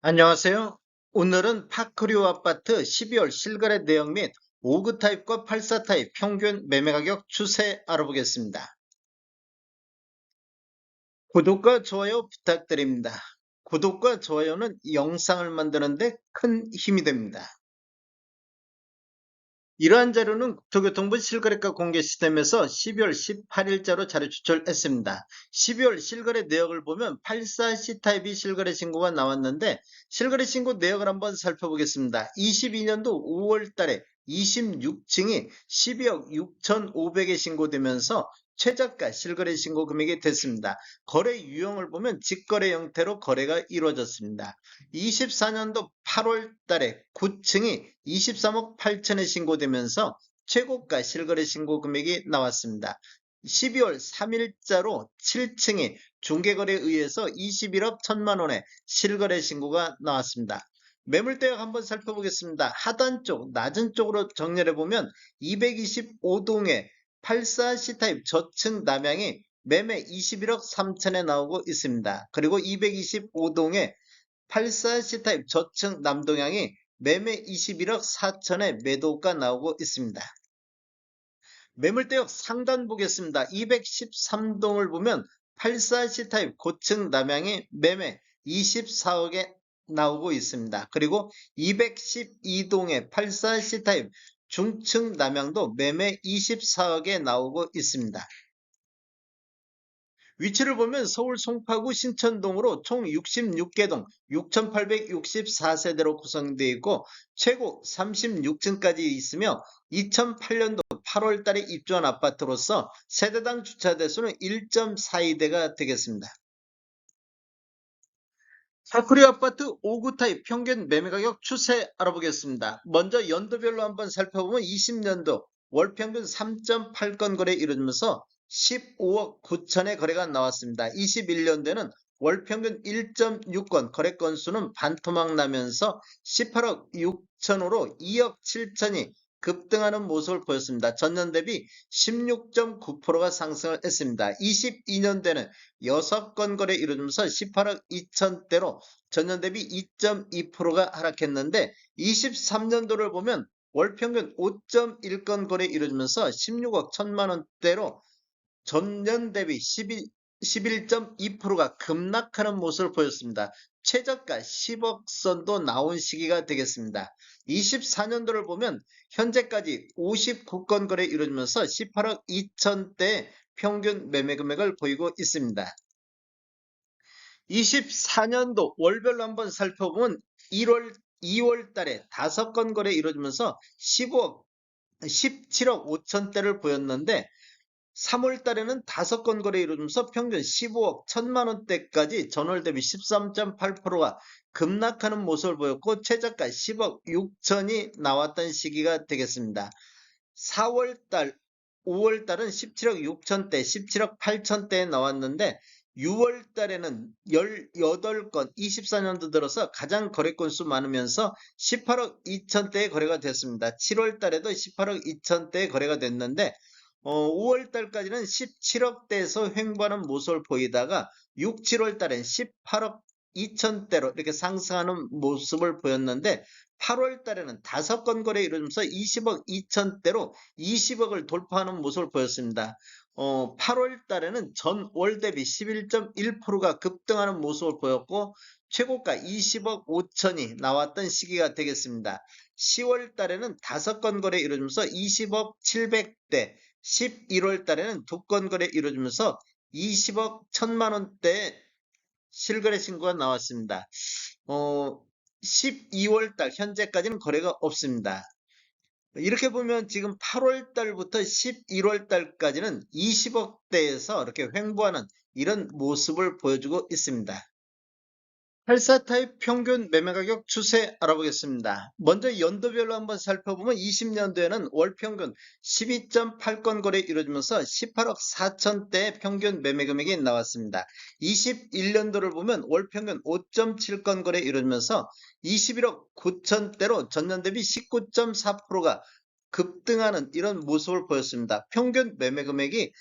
안녕하세요. 오늘은 파크리오 아파트 12월 실거래 내역 및 5구 타입과 84 타입 평균 매매 가격 추세 알아보겠습니다. 구독과 좋아요 부탁드립니다. 구독과 좋아요는 영상을 만드는데 큰 힘이 됩니다. 이러한 자료는 국토교통부 실거래가 공개 시스템에서 12월 18일자로 자료 추출했습니다. 12월 실거래 내역을 보면 84C타입이 실거래 신고가 나왔는데 실거래 신고 내역을 한번 살펴보겠습니다. 22년도 5월 달에 26층이 12억 6,500에 신고되면서 최저가 실거래 신고 금액이 됐습니다. 거래 유형을 보면 직거래 형태로 거래가 이루어졌습니다. 24년도 8월 달에 9층이 23억 8천에 신고되면서 최고가 실거래 신고 금액이 나왔습니다. 12월 3일자로 7층이 중개거래에 의해서 21억 1천만 원의 실거래 신고가 나왔습니다. 매물대역 한번 살펴보겠습니다. 하단 쪽, 낮은 쪽으로 정렬해 보면 225동의 84C타입 저층 남향이 매매 21억 3천에 나오고 있습니다. 그리고 225동의 84C타입 저층 남동향이 매매 21억 4천에 매도가 나오고 있습니다. 매물대역 상단 보겠습니다. 213동을 보면 84C타입 고층 남향이 매매 24억에 나오고 있습니다. 그리고 212동의 84C타입 중층 남향도 매매 24억에 나오고 있습니다. 위치를 보면 서울 송파구 신천동으로 총 66개 동 6,864세대로 구성되어 있고 최고 36층까지 있으며 2008년도 8월 달에 입주한 아파트로서 세대당 주차 대수는 1.42대가 되겠습니다. 파크리오 아파트 5구 타입 평균 매매가격 추세 알아보겠습니다. 먼저 연도별로 한번 살펴보면 20년도 월평균 3.8건 거래 이루어지면서 15억 9천의 거래가 나왔습니다. 21년도에는 월평균 1.6건 거래 건수는 반토막 나면서 18억 6천으로 2억 7천이 급등하는 모습을 보였습니다. 전년 대비 16.9%가 상승을 했습니다. 22년도에는 6건 거래 이루어지면서 18억 2천대로 전년 대비 2.2%가 하락했는데 23년도를 보면 월평균 5.1건 거래 이루어지면서 16억 1천만 원대로 전년 대비 11.2%가 급락하는 모습을 보였습니다. 최저가 10억 선도 나온 시기가 되겠습니다. 24년도를 보면 현재까지 59건 거래 이루어지면서 18억 2천대 평균 매매 금액을 보이고 있습니다. 24년도 월별로 한번 살펴보면 2월 달에 5건 거래 이루어지면서 17억 5천대를 보였는데 3월 달에는 5건 거래 이루어지면서 평균 15억 1천만 원대까지 전월 대비 13.8%가 급락하는 모습을 보였고 최저가 10억 6천이 나왔던 시기가 되겠습니다. 4월 달, 5월 달은 17억 6천대, 17억 8천대에 나왔는데 6월 달에는 18건, 24년도 들어서 가장 거래 건수 많으면서 18억 2천대의 거래가 됐습니다. 7월 달에도 18억 2천대의 거래가 됐는데 5월 달까지는 17억대에서 횡보하는 모습을 보이다가 6, 7월 달엔 18억 2천대로 이렇게 상승하는 모습을 보였는데 8월 달에는 5건 거래 이루면서 20억 2천대로 20억을 돌파하는 모습을 보였습니다. 8월 달에는 전월 대비 11.1%가 급등하는 모습을 보였고 최고가 20억 5천이 나왔던 시기가 되겠습니다. 10월 달에는 5건 거래 이루면서 20억 700대 11월 달에는 2건 거래 이루어지면서 20억 1천만 원대 실거래 신고가 나왔습니다. 12월 달 현재까지는 거래가 없습니다. 이렇게 보면 지금 8월 달부터 11월 달까지는 20억대에서 이렇게 횡보하는 이런 모습을 보여주고 있습니다. 84 타입 평균 매매 가격 추세 알아보겠습니다. 먼저 연도별로 한번 살펴보면 20년도에는 월 평균 12.8건 거래 이루어지면서 18억 4천대의 평균 매매 금액이 나왔습니다. 21년도를 보면 월 평균 5.7건 거래 이루어지면서 21억 9천대로 전년 대비 19.4%가 급등하는 이런 모습을 보였습니다. 평균 매매 금액이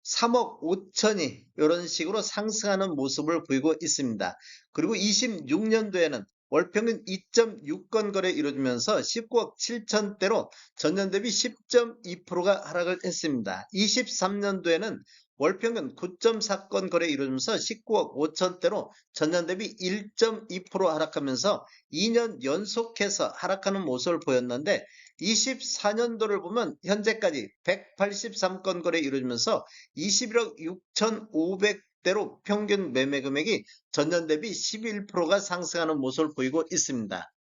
3억 5천이 이런 식으로 상승하는 모습을 보이고 있습니다. 그리고 26년도에는 월 평균 2.6건 거래 이루어지면서 19억 7천대로 전년 대비 10.2%가 하락을 했습니다. 23년도에는 월 평균 9.4건 거래 이루어지면서 19억 5천대로 전년 대비 1.2% 하락하면서 2년 연속해서 하락하는 모습을 보였는데 24년도를 보면 현재까지 183건 거래 이루어지면서 21억 6,500대로 평균 매매 금액이 전년 대비 11%가 상승하는 모습을 보이고 있습니다.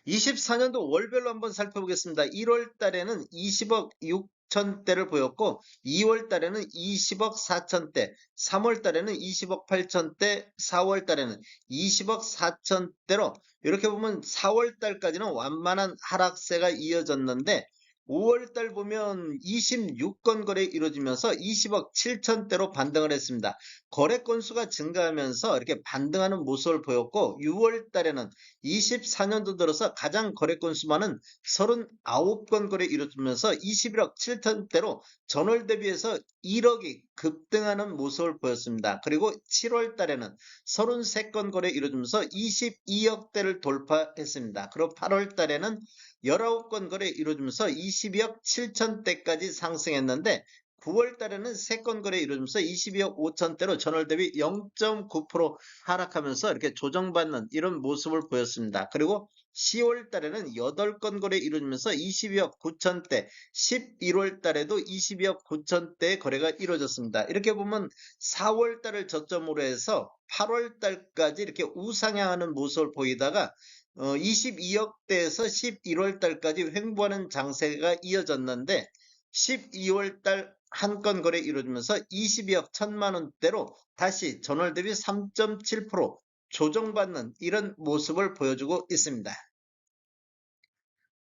24년도 월별로 한번 살펴보겠습니다. 1월 달에는 20억 6천대를 보였고 2월 달에는 20억 4천대, 3월 달에는 20억 8천대, 4월 달에는 20억 4천대로 이렇게 보면 4월 달까지는 완만한 하락세가 이어졌는데 5월 달 보면 26건 거래 이루어지면서 20억 7천대로 반등을 했습니다. 거래 건수가 증가하면서 이렇게 반등하는 모습을 보였고 6월 달에는 24년도 들어서 가장 거래 건수 많은 39건 거래 이루어지면서 21억 7천대로 전월 대비해서 1억이 급등하는 모습을 보였습니다. 그리고 7월 달에는 33건 거래 이루어지면서 22억대를 돌파했습니다. 그리고 8월 달에는 19건 거래 이루어지면서 22억 7천대까지 상승했는데 9월 달에는 3건 거래 이루어지면서 22억 5천대로 전월 대비 0.9% 하락하면서 이렇게 조정받는 이런 모습을 보였습니다. 그리고 10월 달에는 8건 거래 이루어지면서 22억 9천대, 11월 달에도 22억 9천대의 거래가 이루어졌습니다. 이렇게 보면 4월 달을 저점으로 해서 8월 달까지 이렇게 우상향하는 모습을 보이다가 22억대에서 11월 달까지 횡보하는 장세가 이어졌는데 12월 달 한 건 거래 이루어지면서 22억 1천만 원대로 다시 전월 대비 3.7% 조정받는 이런 모습을 보여주고 있습니다.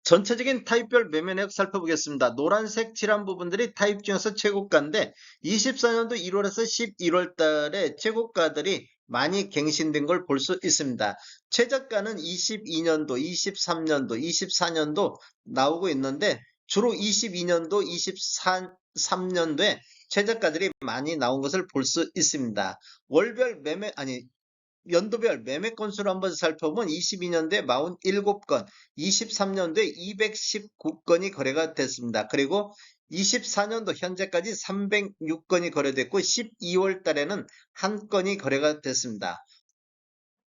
전체적인 타입별 매매 내역 살펴보겠습니다. 노란색 칠한 부분들이 타입 중에서 최고가인데 24년도 1월에서 11월 달에 최고가들이 많이 갱신된 걸 볼 수 있습니다. 최저가는 22년도, 23년도, 24년도 나오고 있는데 주로 22년도, 23년도에 최저가들이 많이 나온 것을 볼 수 있습니다. 월별 매매 연도별 매매 건수를 한번 살펴보면 22년도에 47건, 23년도에 219건이 거래가 됐습니다. 그리고 24년도 현재까지 306건이 거래됐고 12월 달에는 한 건이 거래가 됐습니다.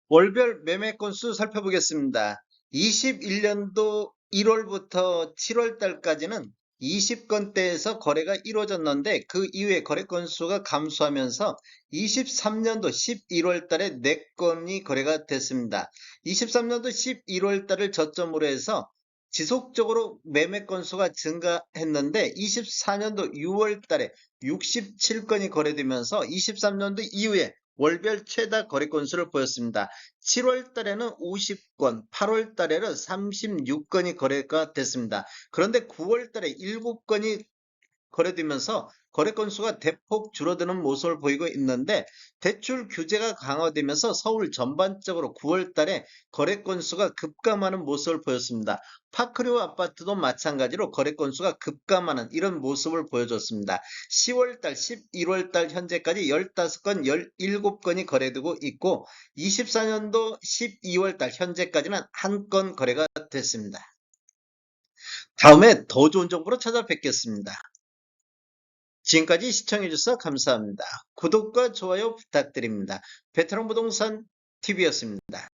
월별 매매 건수 살펴보겠습니다. 21년도 1월부터 7월 달까지는 20건대에서 거래가 이루어졌는데 그 이후에 거래 건수가 감소하면서 23년도 11월 달에 4건이 거래가 됐습니다. 23년도 11월 달을 저점으로 해서 지속적으로 매매 건수가 증가했는데 24년도 6월 달에 67건이 거래되면서 23년도 이후에 월별 최다 거래 건수를 보였습니다. 7월 달에는 50건, 8월 달에는 36건이 거래가 됐습니다. 그런데 9월 달에 7건이 거래되면서 거래 건수가 대폭 줄어드는 모습을 보이고 있는데 대출 규제가 강화되면서 서울 전반적으로 9월 달에 거래 건수가 급감하는 모습을 보였습니다. 파크리오 아파트도 마찬가지로 거래 건수가 급감하는 이런 모습을 보여줬습니다. 10월 달, 11월 달 현재까지 15건, 17건이 거래되고 있고 24년도 12월 달 현재까지는 한 건 거래가 됐습니다. 다음에 더 좋은 정보로 찾아뵙겠습니다. 지금까지 시청해주셔서 감사합니다. 구독과 좋아요 부탁드립니다. 베테랑 부동산 TV였습니다.